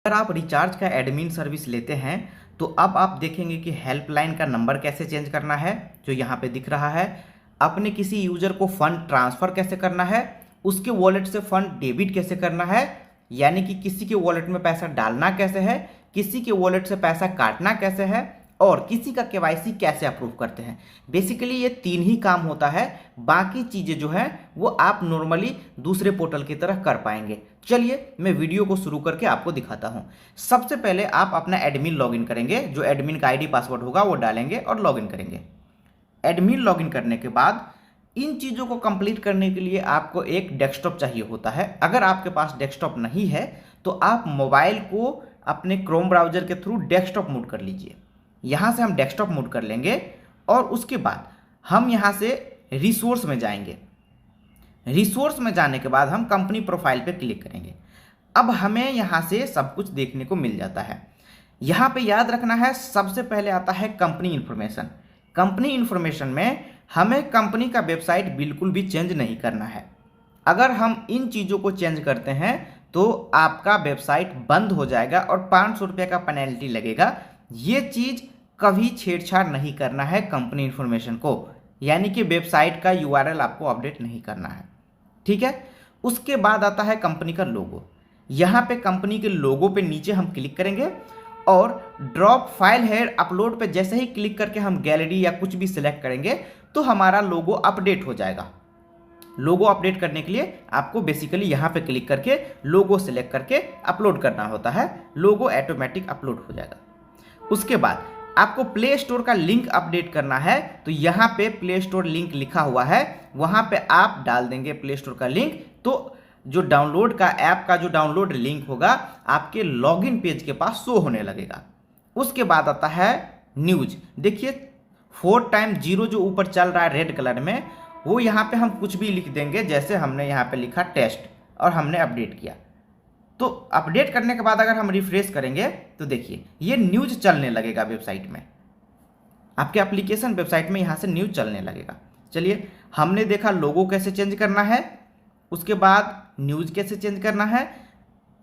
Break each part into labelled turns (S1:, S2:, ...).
S1: अगर आप रिचार्ज का एडमिन सर्विस लेते हैं तो अब आप देखेंगे कि हेल्पलाइन का नंबर कैसे चेंज करना है, जो यहाँ पे दिख रहा है। अपने किसी यूजर को फंड ट्रांसफर कैसे करना है, उसके वॉलेट से फंड डेबिट कैसे करना है, यानी कि किसी के वॉलेट में पैसा डालना कैसे है, किसी के वॉलेट से पैसा काटना कैसे है, और किसी का केवाईसी कैसे अप्रूव करते हैं। बेसिकली ये 3 ही काम होता है, बाकी चीज़ें जो हैं वो आप नॉर्मली दूसरे पोर्टल की तरह कर पाएंगे। चलिए मैं वीडियो को शुरू करके आपको दिखाता हूं। सबसे पहले आप अपना एडमिन लॉगिन करेंगे, जो एडमिन का आईडी पासवर्ड होगा वो डालेंगे और लॉगिन करेंगे। एडमिन लॉगिन करने के बाद इन चीज़ों को कंप्लीट करने के लिए आपको एक डेस्कटॉप चाहिए होता है। अगर आपके पास डेस्कटॉप नहीं है तो आप मोबाइल को अपने क्रोम ब्राउजर के थ्रू डेस्कटॉप मोड कर लीजिए। यहाँ से हम डेस्कटॉप मोड कर लेंगे और उसके बाद हम यहाँ से रिसोर्स में जाएंगे। रिसोर्स में जाने के बाद हम कंपनी प्रोफाइल पे क्लिक करेंगे। अब हमें यहाँ से सब कुछ देखने को मिल जाता है। यहाँ पे याद रखना है, सबसे पहले आता है कंपनी इन्फॉर्मेशन। कंपनी इन्फॉर्मेशन में हमें कंपनी का वेबसाइट बिल्कुल भी चेंज नहीं करना है। अगर हम इन चीज़ों को चेंज करते हैं तो आपका वेबसाइट बंद हो जाएगा और 500 रुपये का पेनल्टी लगेगा। ये चीज़ कभी छेड़छाड़ नहीं करना है कंपनी इन्फॉर्मेशन को, यानी कि वेबसाइट का यूआरएल आपको अपडेट नहीं करना है, ठीक है। उसके बाद आता है कंपनी का लोगो। यहाँ पे कंपनी के लोगो पे नीचे हम क्लिक करेंगे और ड्रॉप फाइल हेयर अपलोड पे जैसे ही क्लिक करके हम गैलरी या कुछ भी सिलेक्ट करेंगे तो हमारा लोगो अपडेट हो जाएगा। लोगो अपडेट करने के लिए आपको बेसिकली यहाँ पे क्लिक करके लोगो सिलेक्ट करके अपलोड करना होता है। लोगो ऑटोमेटिक अपलोड हो जाएगा। उसके बाद आपको प्ले स्टोर का लिंक अपडेट करना है, तो यहाँ पे प्ले स्टोर लिंक लिखा हुआ है, वहाँ पे आप डाल देंगे प्ले स्टोर का लिंक। तो जो डाउनलोड का ऐप का जो डाउनलोड लिंक होगा आपके लॉगिन पेज के पास शो होने लगेगा। उसके बाद आता है न्यूज। देखिए 4 टाइम 0 जो ऊपर चल रहा है रेड कलर में, वो यहाँ पे हम कुछ भी लिख देंगे, जैसे हमने यहाँ पे लिखा टेस्ट और हमने अपडेट किया। तो अपडेट करने के बाद अगर हम रिफ्रेश करेंगे तो देखिए ये न्यूज चलने लगेगा वेबसाइट में, आपके एप्लीकेशन वेबसाइट में यहाँ से न्यूज चलने लगेगा। चलिए हमने देखा लोगो कैसे चेंज करना है, उसके बाद न्यूज कैसे चेंज करना है,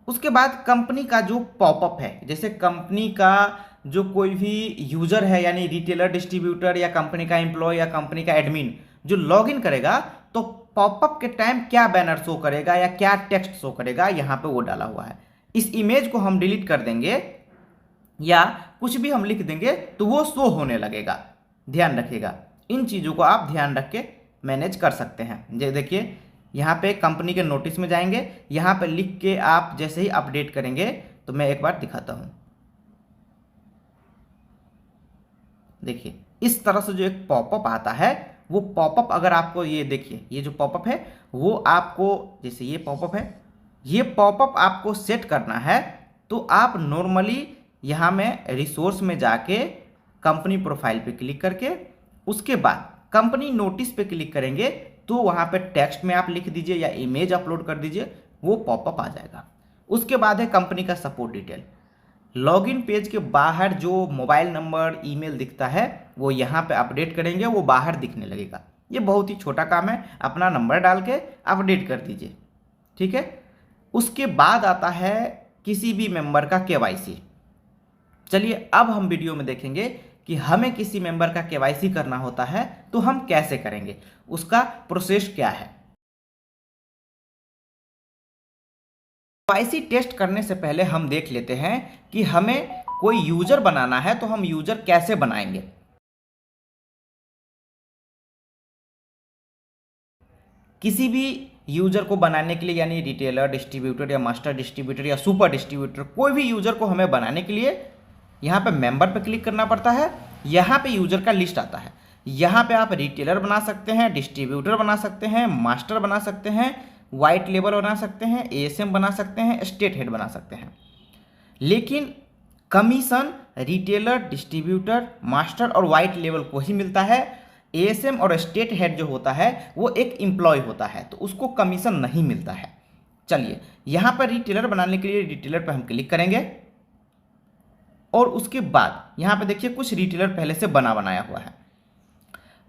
S1: उसके बाद कंपनी का जो पॉपअप है, जैसे कंपनी का जो कोई भी यूजर है यानी रिटेलर, डिस्ट्रीब्यूटर या कंपनी का एम्प्लॉय या कंपनी का एडमिन जो लॉगिन करेगा तो पॉपअप के टाइम क्या बैनर शो करेगा या क्या टेक्स्ट शो करेगा, यहाँ पे वो डाला हुआ है। इस इमेज को हम डिलीट कर देंगे या कुछ भी हम लिख देंगे तो वो शो होने लगेगा। ध्यान रखिएगा, इन चीज़ों को आप ध्यान रख के मैनेज कर सकते हैं। ये देखिए यहाँ पे कंपनी के नोटिस में जाएंगे, यहाँ पे लिख के आप जैसे ही अपडेट करेंगे तो मैं एक बार दिखाता हूँ। देखिए इस तरह से जो एक पॉपअप आता है, वो पॉपअप अगर आपको ये देखिए, ये जो पॉपअप है वो आपको, जैसे ये पॉपअप है, ये पॉपअप आपको सेट करना है तो आप नॉर्मली यहाँ में रिसोर्स में जाके कंपनी प्रोफाइल पे क्लिक करके उसके बाद कंपनी नोटिस पे क्लिक करेंगे तो वहाँ पे टेक्स्ट में आप लिख दीजिए या इमेज अपलोड कर दीजिए, वो पॉपअप आ जाएगा। उसके बाद है कंपनी का सपोर्ट डिटेल। लॉगिन पेज के बाहर जो मोबाइल नंबर, ईमेल दिखता है वो यहाँ पे अपडेट करेंगे, वो बाहर दिखने लगेगा। ये बहुत ही छोटा काम है, अपना नंबर डाल के अपडेट कर दीजिए, ठीक है। उसके बाद आता है किसी भी मेंबर का केवाईसी। चलिए अब हम वीडियो में देखेंगे कि हमें किसी मेंबर का केवाईसी करना होता है तो हम कैसे करेंगे, उसका प्रोसेस क्या है। केवाईसी टेस्ट करने से पहले हम देख लेते हैं कि हमें कोई यूजर बनाना है तो हम यूजर कैसे बनाएंगे। किसी भी यूजर को बनाने के लिए, यानी रिटेलर, डिस्ट्रीब्यूटर या मास्टर डिस्ट्रीब्यूटर या सुपर डिस्ट्रीब्यूटर, कोई भी यूजर को हमें बनाने के लिए यहाँ पे मेंबर पे क्लिक करना पड़ता है। यहाँ पे यूजर का लिस्ट आता है, यहाँ पे आप रिटेलर बना सकते हैं, डिस्ट्रीब्यूटर बना सकते हैं, मास्टर बना सकते हैं, वाइट लेबल बना सकते हैं, एएसएम बना सकते हैं, स्टेट हेड बना सकते हैं। लेकिन कमीशन रिटेलर, डिस्ट्रीब्यूटर, मास्टर और वाइट लेवल को ही मिलता है। एएसएम और स्टेट हेड जो होता है वो एक एम्प्लॉय होता है तो उसको कमीशन नहीं मिलता है। चलिए यहाँ पर रिटेलर बनाने के लिए रिटेलर पर हम क्लिक करेंगे और उसके बाद यहाँ पे देखिए कुछ रिटेलर पहले से बना बनाया हुआ है।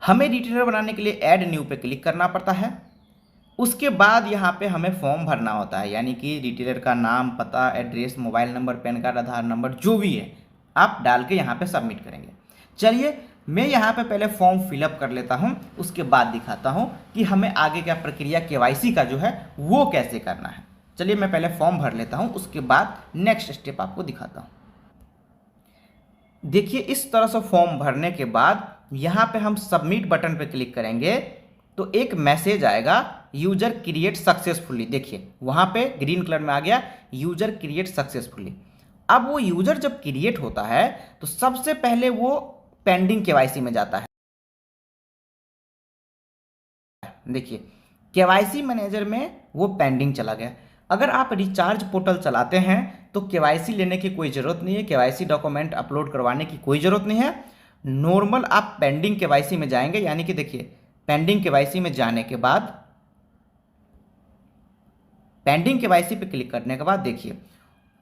S1: हमें रिटेलर बनाने के लिए ऐड न्यू पे क्लिक करना पड़ता है। उसके बाद यहाँ पे हमें फॉर्म भरना होता है, यानी कि रिटेलर का नाम, पता, address, mobile number, PAN card, Aadhaar number, जो भी है आप डाल के यहाँ पे सबमिट करेंगे। चलिए मैं यहाँ पे पहले फॉर्म फिलअप कर लेता हूँ, उसके बाद दिखाता हूँ कि हमें आगे क्या प्रक्रिया केवाईसी का जो है वो कैसे करना है। चलिए मैं पहले फॉर्म भर लेता हूँ, उसके बाद नेक्स्ट स्टेप आपको दिखाता हूँ। देखिए इस तरह से फॉर्म भरने के बाद यहाँ पे हम सबमिट बटन पे क्लिक करेंगे तो एक मैसेज आएगा, यूजर क्रिएट सक्सेसफुली। देखिए वहाँ पे ग्रीन कलर में आ गया यूजर क्रिएट सक्सेसफुली। अब वो यूजर जब क्रिएट होता है तो सबसे पहले वो पेंडिंग केवाईसी में जाता है। देखिए केवाईसी मैनेजर में वो पेंडिंग चला गया। अगर आप रिचार्ज पोर्टल चलाते हैं तो केवाईसी लेने की कोई ज़रूरत नहीं है, केवाईसी डॉक्यूमेंट अपलोड करवाने की कोई ज़रूरत नहीं है। नॉर्मल आप पेंडिंग केवाईसी में जाएंगे, यानी कि देखिए पेंडिंग केवाईसी में जाने के बाद, पेंडिंग केवाईसी पे क्लिक करने के बाद देखिए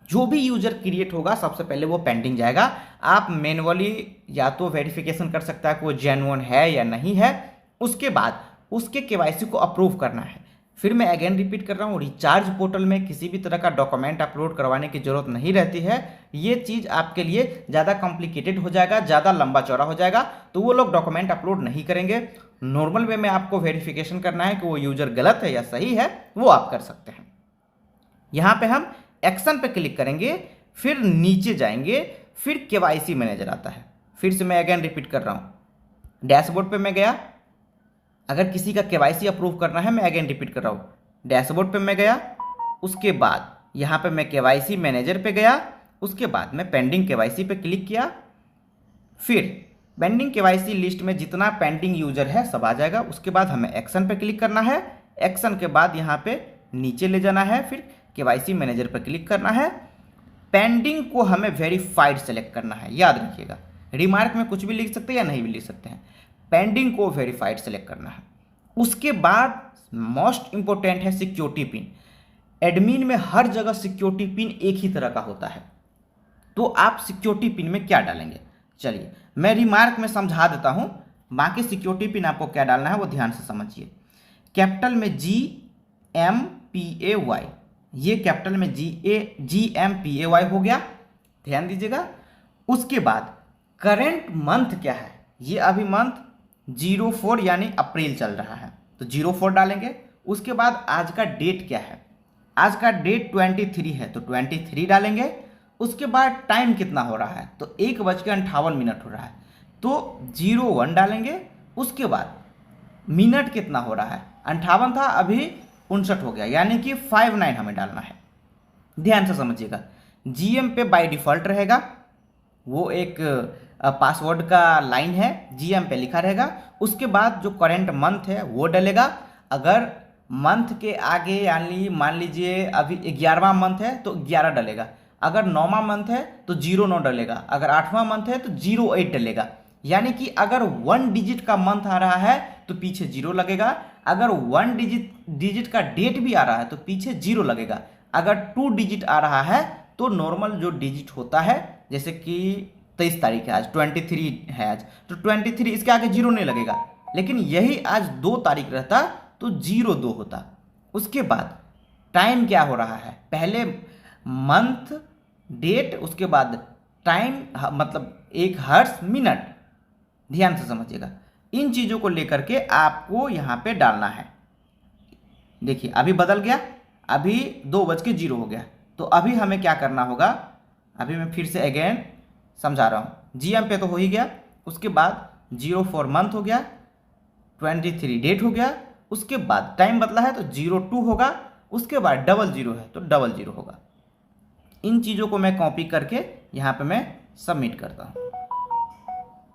S1: जो भी यूजर क्रिएट होगा सबसे पहले वो पेंडिंग जाएगा। आप मैनुअली या तो वेरिफिकेशन कर सकता है कि वो जेन्युइन है या नहीं है, उसके बाद उसके केवाईसी को अप्रूव करना है। फिर मैं अगेन रिपीट कर रहा हूँ, रिचार्ज पोर्टल में किसी भी तरह का डॉक्यूमेंट अपलोड करवाने की जरूरत नहीं रहती है। ये चीज़ आपके लिए ज़्यादा कॉम्प्लिकेटेड हो जाएगा, ज़्यादा लंबा चौड़ा हो जाएगा, तो वो लोग डॉक्यूमेंट अपलोड नहीं करेंगे। नॉर्मल वे में आपको वेरिफिकेशन करना है कि वो यूजर गलत है या सही है, वो आप कर सकते हैं। यहाँ पे हम एक्शन पे क्लिक करेंगे, फिर नीचे जाएंगे, फिर केवाईसी मैनेजर आता है। फिर से मैं अगेन रिपीट कर रहा हूँ, डैशबोर्ड पे मैं गया, अगर किसी का केवाईसी अप्रूव करना है, मैं अगेन रिपीट कर रहा हूँ, डैशबोर्ड पे मैं गया, उसके बाद यहाँ पे मैं केवाईसी मैनेजर पे गया, उसके बाद मैं पेंडिंग केवाईसी पे क्लिक किया, फिर पेंडिंग केवाईसी लिस्ट में जितना पेंडिंग यूजर है सब आ जाएगा। उसके बाद हमें एक्शन पे क्लिक करना है, एक्शन के बाद यहाँ पे नीचे ले जाना है, फिर केवाईसी मैनेजर पर क्लिक करना है। पेंडिंग को हमें वेरीफाइड सेलेक्ट करना है, याद रखिएगा, रिमार्क में कुछ भी लिख सकते हैं या नहीं भी लिख सकते हैं, पेंडिंग को वेरीफाइड सेलेक्ट करना है। उसके बाद मोस्ट इंपॉर्टेंट है सिक्योरिटी पिन। एडमिन में हर जगह सिक्योरिटी पिन एक ही तरह का होता है, तो आप सिक्योरिटी पिन में क्या डालेंगे, चलिए मैं रिमार्क में समझा देता हूं, बाकी सिक्योरिटी पिन आपको क्या डालना है वो ध्यान से समझिए। कैपिटल में GMPAY, ये कैपिटल में GMPAY हो गया, ध्यान दीजिएगा। उसके बाद करेंट मंथ क्या है, ये अभी मंथ 04 यानी अप्रैल चल रहा है, तो 04 डालेंगे। उसके बाद आज का डेट क्या है, आज का डेट 23 है, तो 23 डालेंगे। उसके बाद टाइम कितना हो रहा है, तो 1:58 हो रहा है, तो 01 डालेंगे। उसके बाद मिनट कितना हो रहा है, 58 था, अभी 59 हो गया, यानी कि 59 हमें डालना है। ध्यान से समझिएगा, GM पे बाय डिफॉल्ट रहेगा, वो एक पासवर्ड का लाइन है, GM पे लिखा रहेगा। उसके बाद जो करेंट मंथ है वो डलेगा। अगर मंथ के आगे यानी मान लीजिए अभी 11वां मंथ है तो 11 डलेगा, अगर 9वां मंथ है तो 09 डलेगा, अगर 8वां मंथ है तो 08 डलेगा। यानी कि अगर 1 डिजिट का मंथ आ रहा है तो पीछे 0 लगेगा, अगर 1 डिजिट का डेट भी आ रहा है तो पीछे 0 लगेगा, अगर 2 डिजिट आ रहा है तो नॉर्मल जो डिजिट होता है, जैसे कि 23 तारीख है आज, 23 है आज, तो 23 इसके आगे 0 नहीं लगेगा। लेकिन यही आज 2 तारीख रहता तो 02 होता। उसके बाद टाइम क्या हो रहा है, पहले मंथ डेट, उसके बाद टाइम, मतलब 1 हर्ट्ज मिनट, ध्यान से समझिएगा। इन चीज़ों को लेकर के आपको यहाँ पे डालना है। देखिए अभी बदल गया, अभी 2:0 हो गया, तो अभी हमें क्या करना होगा, अभी मैं फिर से अगेन समझा रहा हूँ। GM पे तो हो ही गया, उसके बाद 04 मंथ हो गया, 23 डेट हो गया, उसके बाद टाइम बदला है तो 02 होगा, उसके बाद 00 है तो 00 होगा। इन चीज़ों को मैं कॉपी करके यहाँ पे मैं सबमिट करता हूँ।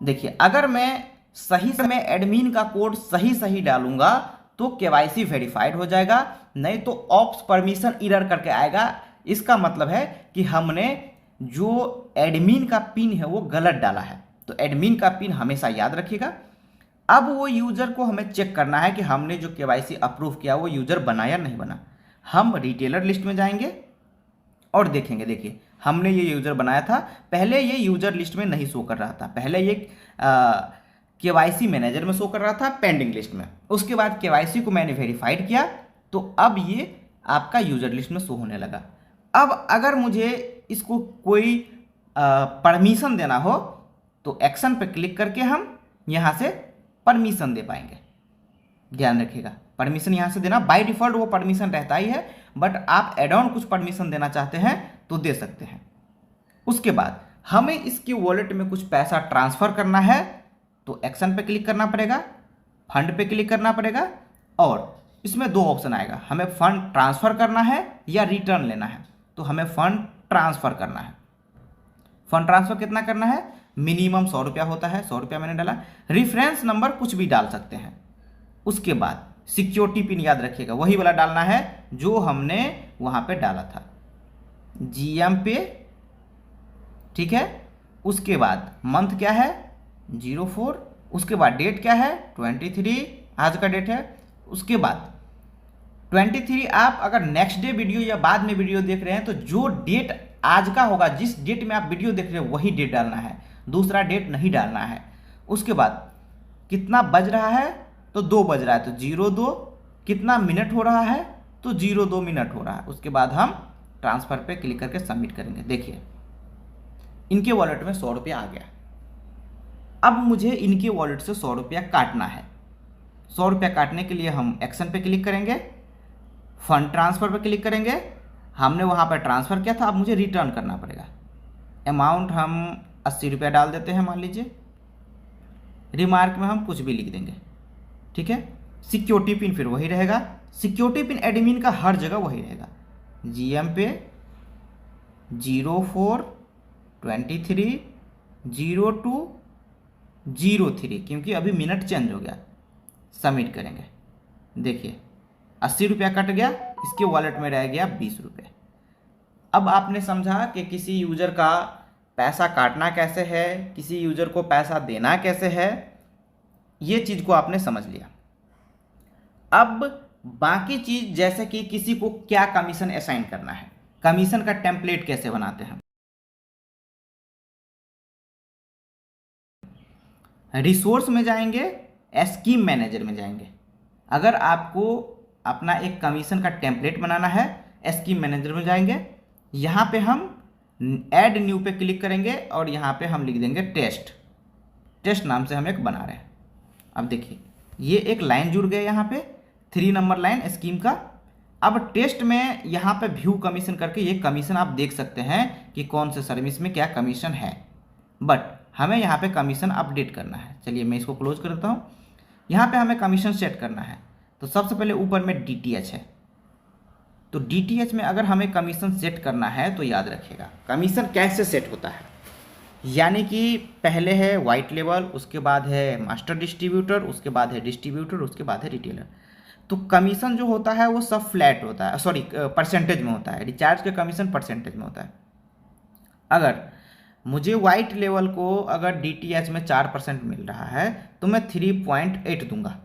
S1: देखिए अगर मैं सही समय एडमिन का कोड सही डालूंगा तो केवाईसी वेरीफाइड हो जाएगा, नहीं तो ऑप्स परमिशन एरर करके आएगा। इसका मतलब है कि हमने जो एडमिन का पिन है वो गलत डाला है, तो एडमिन का पिन हमेशा याद रखिएगा। अब वो यूज़र को हमें चेक करना है कि हमने जो केवाईसी अप्रूव किया वो यूज़र बना या नहीं बना। हम रिटेलर लिस्ट में जाएंगे और देखेंगे, देखिए हमने ये यूज़र बनाया था, पहले ये यूज़र लिस्ट में नहीं शो कर रहा था, पहले ये केवाईसी मैनेजर में शो कर रहा था पेंडिंग लिस्ट में। उसके बाद केवाईसी को मैंने वेरीफाइड किया, तो अब ये आपका यूजर लिस्ट में शो होने लगा। अब अगर मुझे इसको कोई परमिशन देना हो तो एक्शन पे क्लिक करके हम यहाँ से परमिशन दे पाएंगे। ध्यान रखिएगा, परमिशन यहाँ से देना, बाय डिफॉल्ट वो परमिशन रहता ही है, बट आप एड ऑन कुछ परमिशन देना चाहते हैं तो दे सकते हैं। उसके बाद हमें इसकी वॉलेट में कुछ पैसा ट्रांसफर करना है तो एक्शन पे क्लिक करना पड़ेगा, फंड पे क्लिक करना पड़ेगा, और इसमें दो ऑप्शन आएगा, हमें फंड ट्रांसफर करना है या रिटर्न लेना है। तो हमें फंड ट्रांसफर करना है। फंड ट्रांसफर कितना करना है, मिनिमम 100 रुपया होता है, 100 रुपया मैंने डाला। रेफरेंस नंबर कुछ भी डाल सकते हैं। उसके बाद सिक्योरिटी पिन याद रखिएगा, वही वाला डालना है जो हमने वहां पे डाला था, जीएम पे, ठीक है। उसके बाद मंथ क्या है 04, उसके बाद डेट क्या है 23, आज का डेट है। उसके बाद 23 आप अगर नेक्स्ट डे वीडियो या बाद में वीडियो देख रहे हैं तो जो डेट आज का होगा, जिस डेट में आप वीडियो देख रहे हैं वही डेट डालना है, दूसरा डेट नहीं डालना है। उसके बाद कितना बज रहा है तो 2 बज रहा है तो 02, कितना मिनट हो रहा है तो 02 मिनट हो रहा है। उसके बाद हम ट्रांसफर पे क्लिक करके सबमिट करेंगे। देखिए इनके वॉलेट में 100 रुपया आ गया। अब मुझे इनके वॉलेट से 100 रुपया काटना है। 100 रुपया काटने के लिए हम एक्शन पे क्लिक करेंगे, फंड ट्रांसफर पे क्लिक करेंगे। हमने वहाँ पर ट्रांसफ़र किया था, अब मुझे रिटर्न करना पड़ेगा। अमाउंट हम 80 रुपया डाल देते हैं मान लीजिए, रिमार्क में हम कुछ भी लिख देंगे, ठीक है। सिक्योरिटी पिन फिर वही रहेगा, सिक्योरिटी पिन एडमिन का हर जगह वही रहेगा, जीएम पे 04 23 02 03, क्योंकि अभी मिनट चेंज हो गया। सबमिट करेंगे। देखिए 80 रुपया कट गया, इसके वॉलेट में रह गया 20 रुपये। अब आपने समझा कि किसी यूज़र का पैसा काटना कैसे है, किसी यूज़र को पैसा देना कैसे है, ये चीज़ को आपने समझ लिया। अब बाकी चीज़ जैसे कि किसी को क्या कमीशन असाइन करना है, कमीशन का टेम्पलेट कैसे बनाते हैं। रिसोर्स में जाएंगे, स्कीम मैनेजर में जाएंगे। अगर आपको अपना एक कमीशन का टेम्पलेट बनाना है, स्कीम मैनेजर में जाएंगे, यहाँ पे हम ऐड न्यू पे क्लिक करेंगे और यहाँ पे हम लिख देंगे टेस्ट। टेस्ट नाम से हम एक बना रहे हैं। अब देखिए ये एक लाइन जुड़ गया यहाँ पे, 3 नंबर लाइन स्कीम का। अब टेस्ट में यहाँ पे व्यू कमीशन करके ये कमीशन आप देख सकते हैं कि कौन से सर्विस में क्या कमीशन है, बट हमें यहाँ पे कमीशन अपडेट करना है। चलिए मैं इसको क्लोज कर देता हूँ। यहाँ पे हमें कमीशन सेट करना है, तो सबसे पहले ऊपर में DTH है, तो DTH में अगर हमें कमीशन सेट करना है तो याद रखिएगा कमीशन कैसे सेट होता है। यानी कि पहले है वाइट लेवल, उसके बाद है मास्टर डिस्ट्रीब्यूटर, उसके बाद है डिस्ट्रीब्यूटर, उसके बाद है रिटेलर। तो कमीशन जो होता है वो सब फ्लैट होता है, सॉरी परसेंटेज में होता है। रिचार्ज का कमीशन परसेंटेज में होता है। अगर मुझे वाइट लेवल को अगर DTH में 4% मिल रहा है तो मैं 3.8 दूंगा,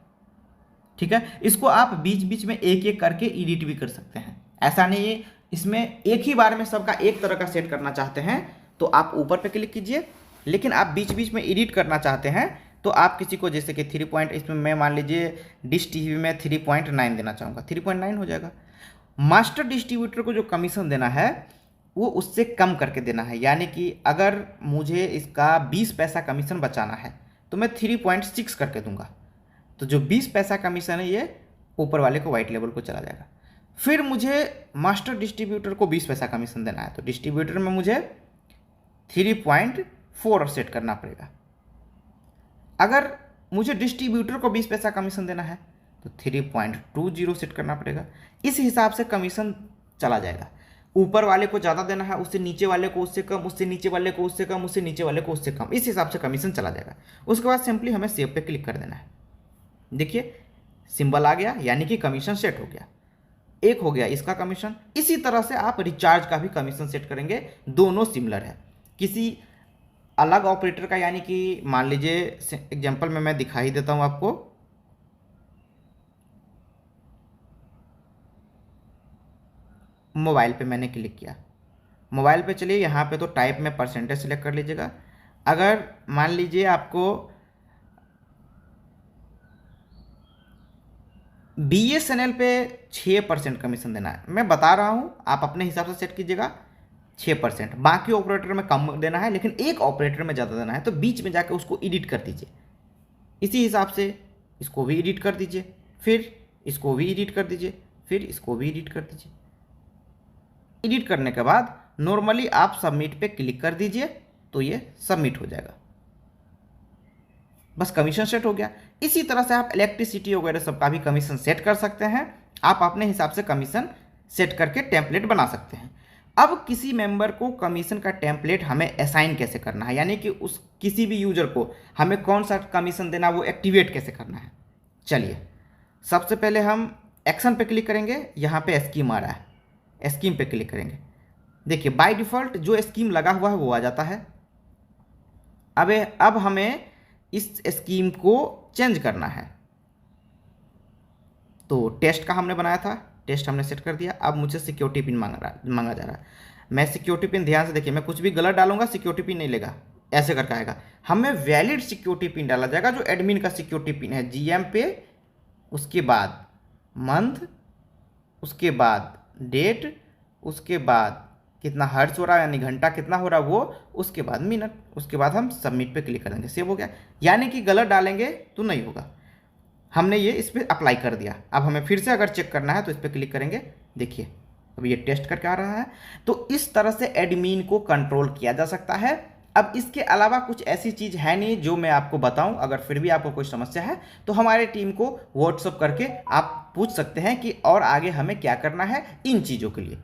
S1: ठीक है। इसको आप बीच बीच में एक एक करके एडिट भी कर सकते हैं, ऐसा नहीं है इसमें एक ही बार में सबका एक तरह का सेट करना चाहते हैं तो आप ऊपर पे क्लिक कीजिए, लेकिन आप बीच बीच में एडिट करना चाहते हैं तो आप किसी को जैसे कि 3 पॉइंट, इसमें मैं मान लीजिए डिश टीवी में 3.9 देना चाहूँगा, 3.9 हो जाएगा। मास्टर डिस्ट्रीब्यूटर को जो कमीशन देना है वो उससे कम करके देना है, यानी कि अगर मुझे इसका 20 पैसा कमीशन बचाना है तो मैं 3.6 करके दूंगा, तो जो 20 पैसा कमीशन है ये ऊपर वाले को वाइट लेवल को चला जाएगा। फिर मुझे मास्टर डिस्ट्रीब्यूटर को 20 पैसा कमीशन देना है तो डिस्ट्रीब्यूटर में मुझे 3.4 सेट करना पड़ेगा। अगर मुझे डिस्ट्रीब्यूटर को 20 पैसा कमीशन देना है तो 3.20 सेट करना पड़ेगा। इस हिसाब से कमीशन चला जाएगा। ऊपर वाले को ज़्यादा देना है, उससे नीचे वाले को उससे कम, उससे नीचे वाले को उससे कम, उससे नीचे वाले को उससे कम, इस हिसाब से कमीशन चला जाएगा। उसके बाद सिंपली हमें सेव पे क्लिक कर देना है। देखिए सिंबल आ गया, यानी कि कमीशन सेट हो गया। एक हो गया इसका कमीशन। इसी तरह से आप रिचार्ज का भी कमीशन सेट करेंगे, दोनों सिमिलर है। किसी अलग ऑपरेटर का, यानी कि मान लीजिए एग्जांपल में मैं दिखाई देता हूं आपको। मोबाइल पे मैंने क्लिक किया, मोबाइल पे चलिए यहाँ पे तो टाइप में परसेंटेज सिलेक्ट कर लीजिएगा। अगर मान लीजिए आपको BSNL पे 6% कमीशन देना है, मैं बता रहा हूँ, आप अपने हिसाब से सेट कीजिएगा 6%। बाकी ऑपरेटर में कम देना है, लेकिन एक ऑपरेटर में ज़्यादा देना है, तो बीच में जाकर उसको एडिट कर दीजिए। इसी हिसाब से इसको भी एडिट कर दीजिए, फिर इसको भी एडिट कर दीजिए, फिर इसको भी एडिट कर दीजिए। एडिट करने के बाद नॉर्मली आप सबमिट पे क्लिक कर दीजिए, तो ये सबमिट हो जाएगा। बस कमीशन सेट हो गया। इसी तरह से आप इलेक्ट्रिसिटी वगैरह सबका भी कमीशन सेट कर सकते हैं। आप अपने हिसाब से कमीशन सेट करके टेम्पलेट बना सकते हैं। अब किसी मेंबर को कमीशन का टेम्पलेट हमें असाइन कैसे करना है, यानी कि उस किसी भी यूजर को हमें कौन सा कमीशन देना, वो एक्टिवेट कैसे करना है। चलिए, सबसे पहले हम एक्शन पे क्लिक करेंगे। यहाँ पे स्कीम आ रहा है, स्कीम पे क्लिक करेंगे। देखिए बाय डिफ़ॉल्ट जो स्कीम लगा हुआ है वो आ जाता है। अब हमें इस स्कीम को चेंज करना है। तो टेस्ट का हमने बनाया था, टेस्ट हमने सेट कर दिया। अब मुझे सिक्योरिटी पिन मांगा जा रहा है। मैं सिक्योरिटी पिन, ध्यान से देखिए, मैं कुछ भी गलत डालूंगा सिक्योरिटी पिन नहीं लेगा, ऐसे करके आएगा। हमें वैलिड सिक्योरिटी पिन डाला जाएगा, जो एडमिन का सिक्योरिटी पिन है, GM पे, उसके बाद मंथ, उसके बाद डेट, उसके बाद कितना हर्ट्ज हो रहा है यानी घंटा कितना हो रहा है वो, उसके बाद मिनट, उसके बाद हम सबमिट पे क्लिक करेंगे। सेव हो गया। यानी कि गलत डालेंगे तो नहीं होगा। हमने ये इस पर अप्लाई कर दिया। अब हमें फिर से अगर चेक करना है तो इस पर क्लिक करेंगे। देखिए अब ये टेस्ट करके आ रहा है। तो इस तरह से एडमिन को कंट्रोल किया जा सकता है। अब इसके अलावा कुछ ऐसी चीज़ है नहीं जो मैं आपको बताऊं। अगर फिर भी आपको कोई समस्या है तो हमारे टीम को व्हाट्सअप करके आप पूछ सकते हैं कि और आगे हमें क्या करना है इन चीज़ों के लिए।